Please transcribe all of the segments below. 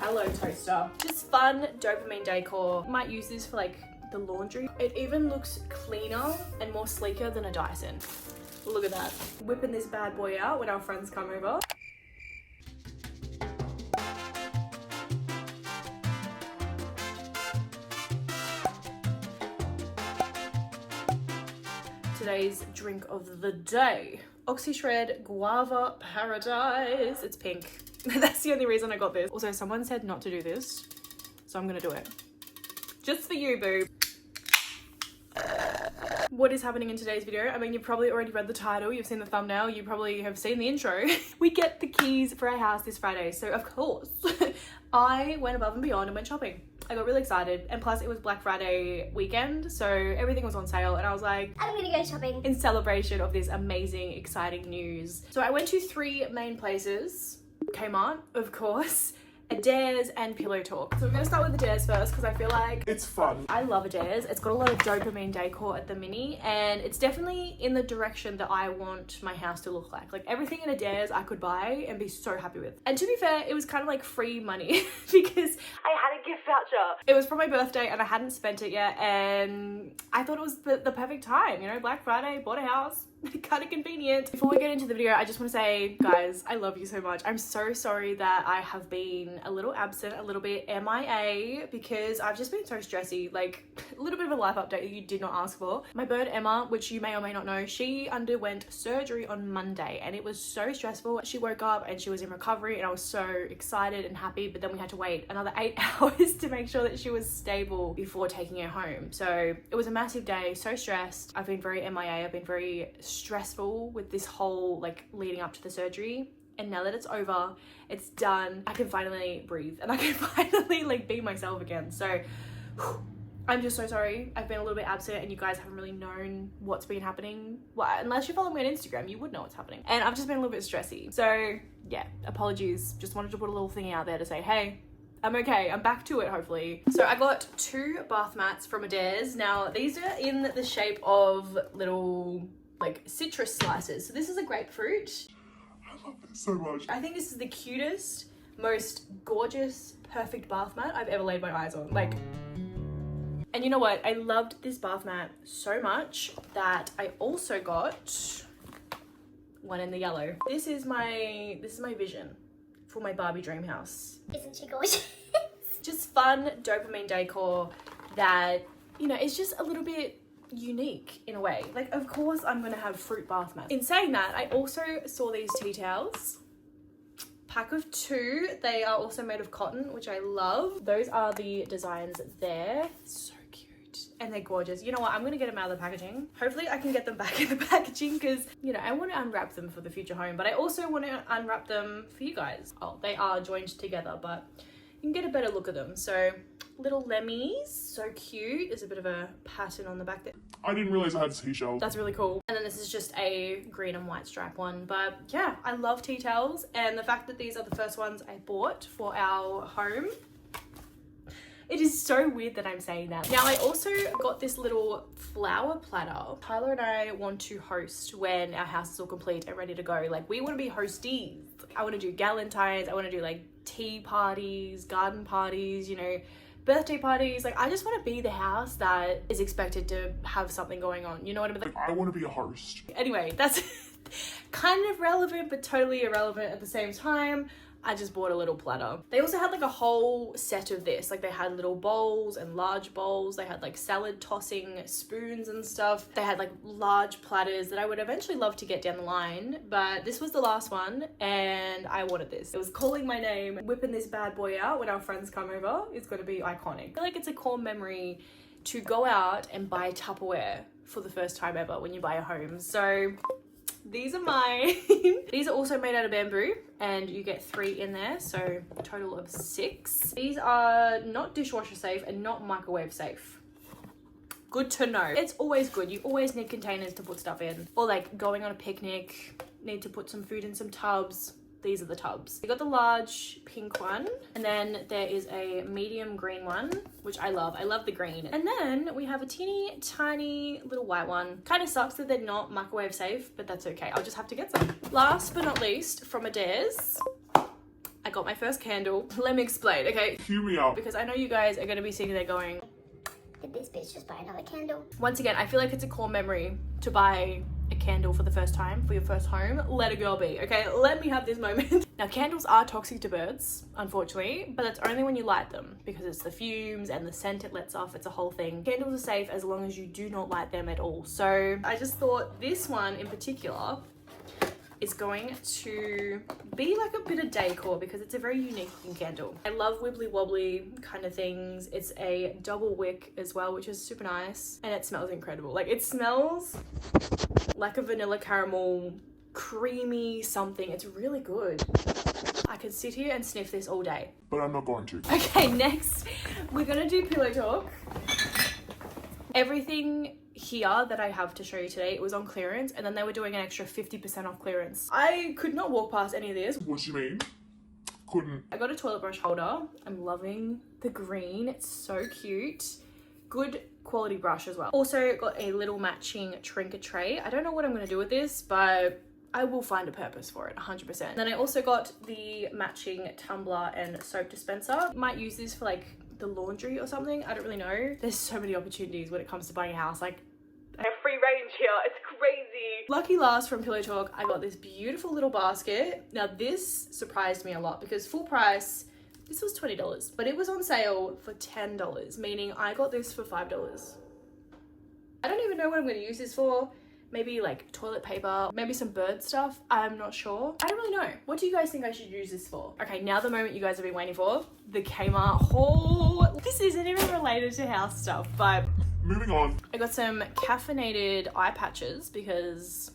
hello toaster. Just fun dopamine decor. Might use this for like the laundry. It even looks cleaner and more sleeker than a Dyson. Look at that. Whipping this bad boy out when our friends come over. Today's drink of the day. Oxy-Shred Guava Paradise. It's pink. That's the only reason I got this. Also, someone said not to do this, so I'm gonna do it. Just for you, boo. What is happening in today's video? I mean, you've probably already read the title, you've seen the thumbnail, you probably have seen the intro. We get the keys for our house this Friday, so of course, I went above and beyond and went shopping. I got really excited, and plus it was Black Friday weekend, so everything was on sale, and I was like, I'm gonna go shopping in celebration of this amazing, exciting news. So I went to 3 main places. Kmart, of course, Adairs and Pillow Talk. So we're gonna start with Adairs first because I feel like it's fun. I love Adairs. It's got a lot of dopamine decor at the mini, and it's definitely in the direction that I want my house to look like. Like everything in Adairs I could buy and be so happy with. And to be fair, it was kind of like free money because I had a gift voucher. It was for my birthday and I hadn't spent it yet, and I thought it was the perfect time, you know, Black Friday, bought a house. Kind of convenient. Before we get into the video, I just want to say, guys, I love you so much. I'm so sorry that I have been a little absent, a little bit MIA, because I've just been so stressy. Like a little bit of a life update that you did not ask for. My bird Emma, which you may or may not know, she underwent surgery on Monday, and it was so stressful. She woke up and she was in recovery, and I was so excited and happy, but then we had to wait another 8 hours to make sure that she was stable before taking her home. So it was a massive day, so stressed. I've been very MIA. I've been very stressful with this whole like leading up to the surgery, and now that it's over, it's done, I can finally breathe and I can finally like be myself again. So I'm just so sorry I've been a little bit absent, and you guys haven't really known what's been happening. Well, unless you follow me on Instagram, you would know what's happening, and I've just been a little bit stressy. So yeah, apologies. Just wanted to put a little thing out there to say, hey, I'm okay, I'm back to it, hopefully. So I got 2 bath mats from Adairs. Now these are in the shape of little like citrus slices. So this is a grapefruit. I love this so much. I think this is the cutest, most gorgeous, perfect bath mat I've ever laid my eyes on. Like, and you know what? I loved this bath mat so much that I also got one in the yellow. This is my vision for my Barbie dream house. Isn't she gorgeous? Just fun dopamine decor that, you know, is just a little bit unique in a way. Like, of course I'm gonna have fruit bath mats. In saying that, I also saw these tea towels. Pack of 2. They are also made of cotton, which I love. Those are the designs there. So cute. And they're gorgeous. You know what? I'm gonna get them out of the packaging. Hopefully I can get them back in the packaging, because, you know, I want to unwrap them for the future home, but I also want to unwrap them for you guys. Oh, they are joined together, but you can get a better look at them. So little lemmies, so cute. There's a bit of a pattern on the back there. I didn't realize I had seashell. That's really cool. And then this is just a green and white stripe one. But yeah, I love tea towels, and the fact that these are the first ones I bought for our home. It is so weird that I'm saying that. Now I also got this little flower platter. Tyler and I want to host when our house is all complete and ready to go. Like, we want to be hosties. I want to do galentines. I want to do like tea parties, garden parties, you know, birthday parties. Like, I just want to be the house that is expected to have something going on. You know what I mean? Like, I want to be a host. Anyway, that's kind of relevant but totally irrelevant at the same time. I just bought a little platter. They also had like a whole set of this. Like, they had little bowls and large bowls. They had like salad tossing spoons and stuff. They had like large platters that I would eventually love to get down the line, but this was the last one and I wanted this. It was calling my name. Whipping this bad boy out when our friends come over is going to be iconic. I feel like it's a core memory to go out and buy Tupperware for the first time ever when you buy a home. So these are mine. These are also made out of bamboo, and you get 3 in there, so a total of 6. These are not dishwasher safe and not microwave safe. Good to know. It's always good. You always need containers to put stuff in. Or like going on a picnic, need to put some food in some tubs. These are the tubs. We got the large pink one, and then there is a medium green one, which I love. I love the green. And then we have a teeny tiny little white one. Kind of sucks that they're not microwave safe, but that's okay. I'll just have to get some. Last but not least, from Adairs, I got my first candle. Let me explain, okay? Hear me out. Because I know you guys are gonna be sitting there going, did this bitch just buy another candle? once again, I feel like it's a core memory to buy a candle for the first time for your first home. Let a girl be, okay? Let me have this moment. Now, candles are toxic to birds, unfortunately, but that's only when you light them because it's the fumes and the scent it lets off. It's a whole thing. Candles are safe as long as you do not light them at all. So I just thought this one in particular is going to be like a bit of decor because it's a very unique looking candle. I love wibbly wobbly kind of things. It's a double wick as well, which is super nice, and it smells incredible. Like, it smells like a vanilla caramel creamy something. It's really good. I could sit here and sniff this all day. But I'm not going to. Okay, next we're gonna do pillow talk. Everything here that I have to show you today, it was on clearance, and then they were doing an extra 50% off clearance. I could not walk past any of this. What do you mean? Couldn't. I got a toilet brush holder. I'm loving the green. It's so cute. Good quality brush as well. Also got a little matching trinket tray. I don't know what I'm gonna do with this, but I will find a purpose for it, 100%. Then I also got the matching tumbler and soap dispenser. Might use this for like the laundry or something. I don't really know. There's so many opportunities when it comes to buying a house. Like, I have free range here. It's crazy. Lucky last from Pillow Talk, I got this beautiful little basket. Now this surprised me a lot because full price, this was $20, but it was on sale for $10, meaning I got this for $5. I don't even know what I'm going to use this for. Maybe like toilet paper, maybe some bird stuff. I'm not sure. I don't really know. What do you guys think I should use this for? Okay, now the moment you guys have been waiting for, the Kmart haul. This isn't even related to house stuff, but Moving on. I got some caffeinated eye patches because,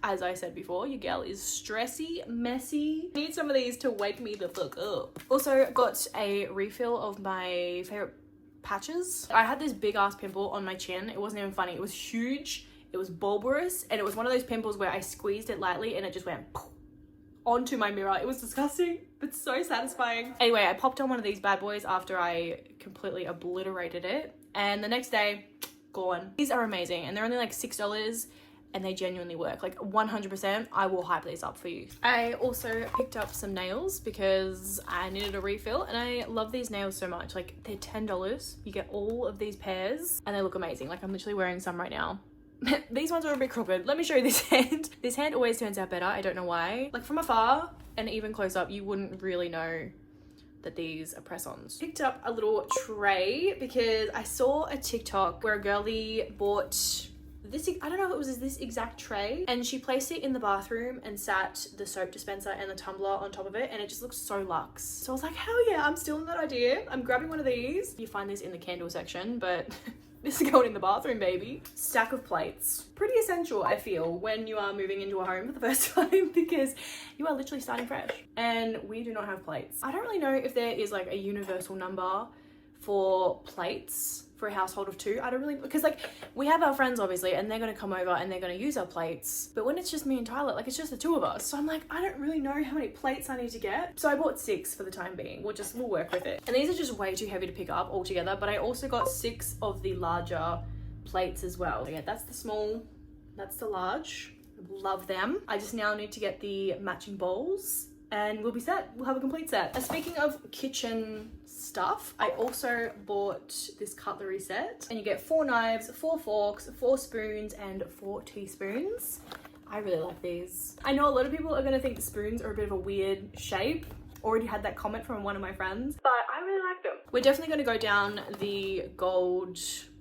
as I said before, your gal is stressy, messy. Need some of these to wake me the fuck up. Also got a refill of my favorite patches. I had this big ass pimple on my chin. It wasn't even funny. It was huge. It was bulbous, and it was one of those pimples where I squeezed it lightly and it just went onto my mirror. It was disgusting, but so satisfying. Anyway, I popped on one of these bad boys after I completely obliterated it, and the next day, gone. These are amazing, and they're only like $6, and they genuinely work. Like 100%, I will hype these up for you. I also picked up some nails because I needed a refill, and I love these nails so much. Like, they're $10. You get all of these pairs, and they look amazing. Like, I'm literally wearing some right now. These ones are a bit crooked. Let me show you this hand. This hand always turns out better. I don't know why. Like, from afar and even close up, you wouldn't really know that these are press-ons. Picked up a little tray because I saw a TikTok where a girlie bought this, I don't know if it was this exact tray, and she placed it in the bathroom and sat the soap dispenser and the tumbler on top of it, and it just looks so luxe. So I was like, hell yeah, I'm still in that idea. I'm grabbing one of these. You find this in the candle section, but this is going in the bathroom, baby. Stack of plates. Pretty essential, I feel, when you are moving into a home for the first time because you are literally starting fresh. And we do not have plates. I don't really know if there is like a universal number for plates for a household of 2. I don't really, because like we have our friends obviously and they're going to come over and they're going to use our plates, but when it's just me and Tyler, like it's just the 2 of us, so I'm like, I don't really know how many plates I need to get, so I bought 6 for the time being. We'll work with it. And these are just way too heavy to pick up altogether, but I also got 6 of the larger plates as well. So yeah, that's the small, that's the large. Love them. I just now need to get the matching bowls and we'll be set. We'll have a complete set. And speaking of kitchen stuff, I also bought this cutlery set, and you get 4 knives, 4 forks, 4 spoons, and 4 teaspoons. I really like these. I know a lot of people are gonna think the spoons are a bit of a weird shape. Already had that comment from one of my friends, but I really like them. We're definitely gonna go down the gold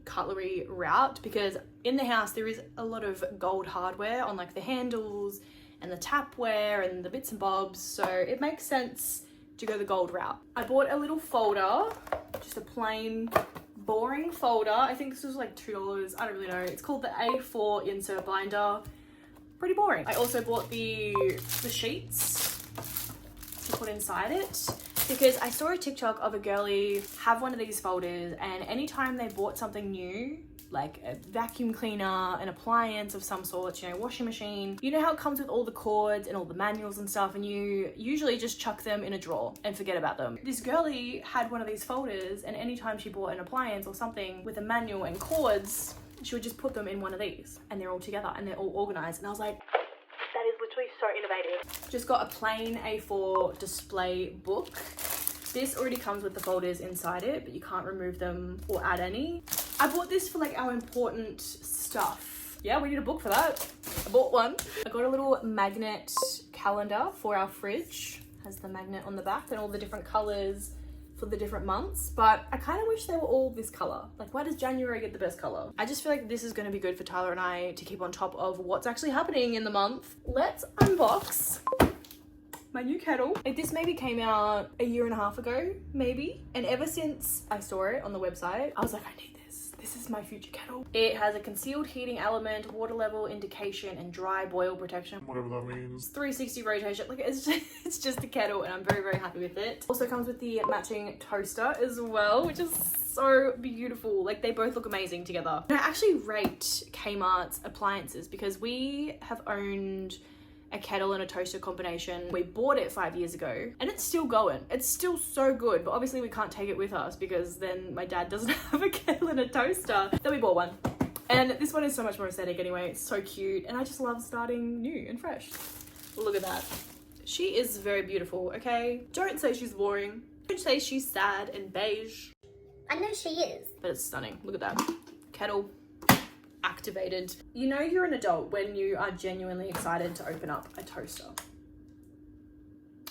cutlery route because in the house there is a lot of gold hardware on like the handles and the tapware and the bits and bobs, so it makes sense to go the gold route. I bought a little folder, just a plain boring folder. I think this was like $2. I don't really know. It's called the A4 insert binder. Pretty boring. I also bought the sheets to put inside it because I saw a TikTok of a girlie have one of these folders, and anytime they bought something new, like a vacuum cleaner, an appliance of some sort, you know, washing machine, you know how it comes with all the cords and all the manuals and stuff, and you usually just chuck them in a drawer and forget about them. This girlie had one of these folders, and anytime she bought an appliance or something with a manual and cords, she would just put them in one of these, and they're all together and they're all organized. And I was like, that is literally so innovative. Just got a plain A4 display book. This already comes with the folders inside it, but you can't remove them or add any. I bought this for like our important stuff. Yeah, we need a book for that. I bought one. I got a little magnet calendar for our fridge. Has the magnet on the back and all the different colors for the different months, but I kind of wish they were all this color. Like, why does January get the best color? I just feel like this is going to be good for Tyler and I to keep on top of what's actually happening in the month. Let's unbox my new kettle. Like, this maybe came out a year and a half ago, maybe. And ever since I saw it on the website, I was like, I need this. This is my future kettle. It has a concealed heating element, water level indication, and dry boil protection. Whatever that means. 360 rotation. Like, it's just a kettle, and I'm very, very happy with it. Also comes with the matching toaster as well, which is so beautiful. Like, they both look amazing together. And I actually rate Kmart's appliances because we have owned a kettle and a toaster combination. We bought it 5 years ago and it's still going. It's still so good, but obviously we can't take it with us because then my dad doesn't have a kettle and a toaster. Then we bought one. And this one is so much more aesthetic anyway. It's so cute and I just love starting new and fresh. Look at that. She is very beautiful, okay? Don't say she's boring. Don't say she's sad and beige. I know she is. But it's stunning. Look at that. Kettle activated. You know you're an adult when you are genuinely excited to open up a toaster.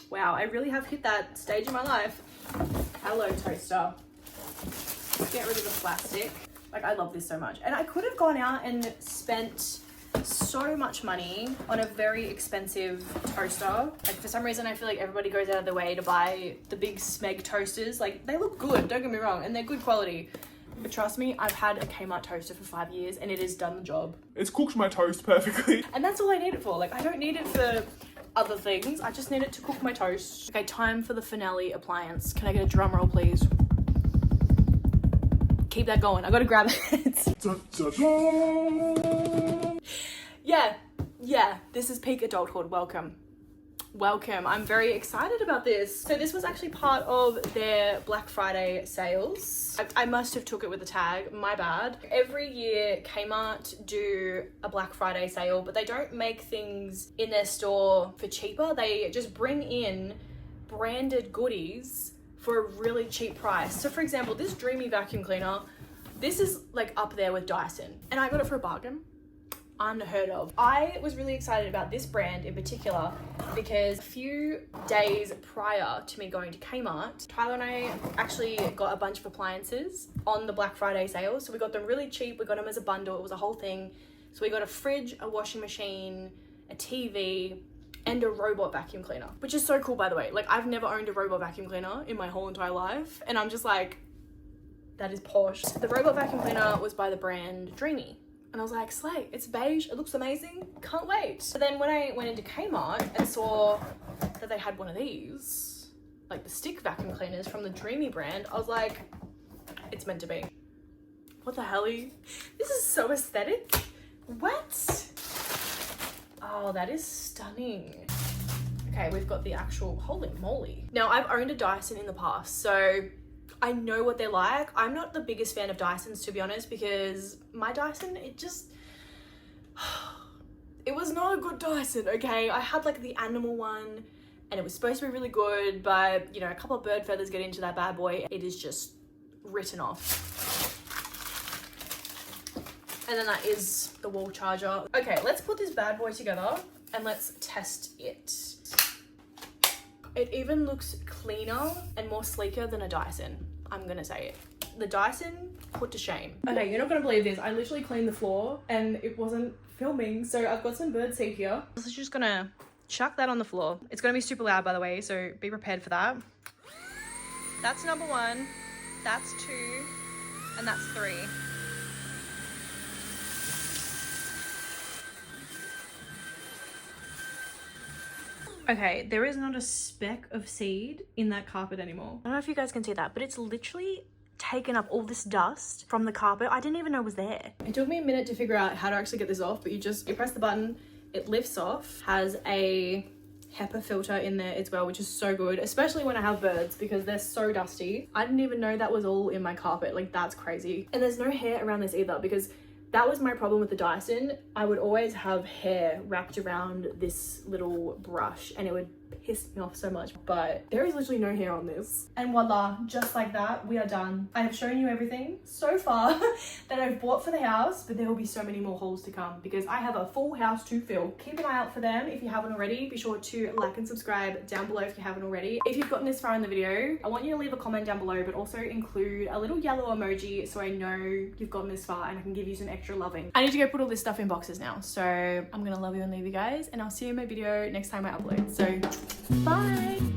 Wow, I really have hit that stage in my life. Hello, toaster. Get rid of the plastic. Like, I love this so much. And I could have gone out and spent so much money on a very expensive toaster. Like, for some reason I feel like everybody goes out of their way to buy the big Smeg toasters. Like, they look good, don't get me wrong, and they're good quality. But trust me, I've had a Kmart toaster for 5 years and it has done the job. It's cooked my toast perfectly. And that's all I need it for. Like, I don't need it for other things. I just need it to cook my toast. Okay, time for the finale appliance. Can I get a drum roll, please? Keep that going. I gotta grab it. Dun, dun, dun. Yeah, this is peak adulthood. Welcome. I'm very excited about this. So this was actually part of their Black Friday sales. I must have took it with a tag, my bad. Every year Kmart do a Black Friday sale, but they don't make things in their store for cheaper. They just bring in branded goodies for a really cheap price. So for example, this Dreamy vacuum cleaner, this is like up there with Dyson, and I got it for a bargain. Unheard of. I was really excited about this brand in particular because a few days prior to me going to Kmart, Tyler and I actually got a bunch of appliances on the Black Friday sale. So we got them really cheap. We got them as a bundle. It was a whole thing. So we got a fridge, a washing machine, a TV, and a robot vacuum cleaner, which is so cool, by the way. Like, I've never owned a robot vacuum cleaner in my whole entire life, and I'm just like, that is posh. The robot vacuum cleaner was by the brand Dreamy. And I was like, slay, it's beige, it looks amazing, can't wait. So then when I went into Kmart and saw that they had one of these, like the stick vacuum cleaners from the Dreamy brand, I was like, it's meant to be. What the hell? This is so aesthetic. What? Oh, that is stunning. Okay, we've got the actual, holy moly. Now, I've owned a Dyson in the past, so I know what they're like. I'm not the biggest fan of Dysons, to be honest, because my Dyson, it was not a good Dyson, okay? I had like the animal one and it was supposed to be really good, but you know, a couple of bird feathers get into that bad boy, it is just written off. And then that is the wall charger. Okay, let's put this bad boy together and let's test it. It even looks cleaner and more sleeker than a Dyson. I'm gonna say it. The Dyson put to shame. Okay, you're not gonna believe this. I literally cleaned the floor and it wasn't filming. So I've got some bird seed here. So just gonna chuck that on the floor. It's gonna be super loud, by the way, so be prepared for that. That's number 1, that's 2, and that's 3. Okay, there is not a speck of seed in that carpet anymore. I don't know if you guys can see that, but it's literally taken up all this dust from the carpet. I didn't even know it was there. It took me a minute to figure out how to actually get this off, but you press the button, it lifts off, has a HEPA filter in there as well, which is so good, especially when I have birds because they're so dusty. I didn't even know that was all in my carpet. Like, that's crazy. And there's no hair around this either because That was my problem with the Dyson. I would always have hair wrapped around this little brush and it would piss me off so much, but there is literally no hair on this. And voila, just like that, we are done. I have shown you everything so far that I've bought for the house, but there will be so many more hauls to come because I have a full house to fill. Keep an eye out for them if you haven't already. Be sure to like and subscribe down below if you haven't already. If you've gotten this far in the video, I want you to leave a comment down below, but also include a little yellow emoji so I know you've gotten this far and I can give you some extra loving. I need to go put all this stuff in boxes now, so I'm gonna love you and leave you guys, and I'll see you in my video next time I upload. So bye.